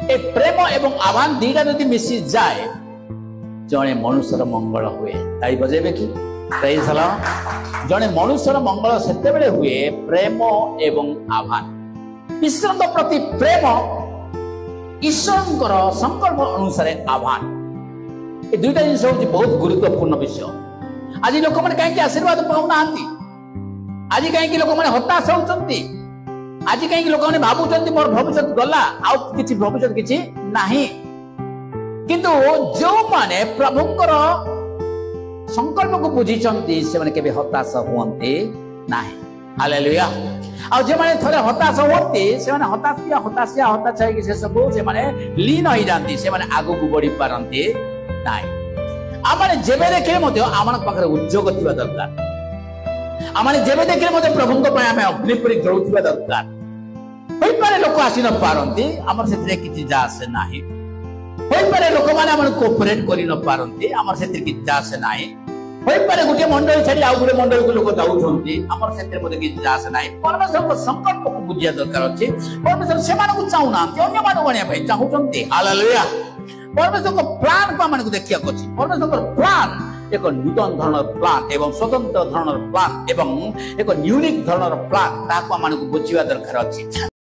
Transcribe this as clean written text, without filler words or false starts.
ए प्रेम एवं आह्वान दीटा जदि मिसी जाए जड़े मनुष्यर मंगल हुए ताई बजेबे कि प्रेज द लॉर्ड। जड़े मनुष्यर मंगल सेतेबेले हुए प्रेम एवं आह्वान ईश्वर प्रति प्रेम ईश्वर संकल्प अनुसार आह्वान ये दुईटा जिन हूँ बहुत गुरुत्वपूर्ण विषय। आज लोक मैंने कहीं आशीर्वाद पाऊना आज कहीं लोक मैंने हताश होती आज कहीं लोक मैंने भावुं मोर भविष्य गला आउ किसी भविष्य किसी नहीं किंतु जो माने प्रभुंकर संकल्प को बुझी से माने केबे हताश हुअन्ते नाही। हालेलुया। आ जे माने थोड़े हताश होते से माने हताश है कि से सब से माने लीन हो जाती से माने आगु को बढ़ी पारंती नाही। आमाने जेबे देखले मते आमान पाखरे उद्योग थिबा दरकार आमाने जेबे देखले मते प्रभुंक पय आमे अग्नि परि जळुथिबा दरकार होई पारे लोक आसी न पारंती हमर सेतरे किछि जासे नाही होई पारे लोक माने हमन कोऑपरेट करि न पारंती हमर सेतरे किछि जासे नाही होई पारे गुटे मंडल छाडी आ गुटे मंडल को लोक जाउछंती हमर सेतरे मते किछि जासे नाही। परमेश्वर को संकल्प को बुझिया दरकार अछि। परमेश्वर सेमान को चाहुना अन्य मान बनिया भाई चाहुचंती। हालेलुया। परमेश्वर को प्लान को हमन को देखिया अछि। परमेश्वर को प्लान एक नूतन धरणर प्लान एवं स्वतंत्र धरणर प्लान एवं एक यूनिक धरणर प्लान ताको हमन को बुझिया दरकार अछि।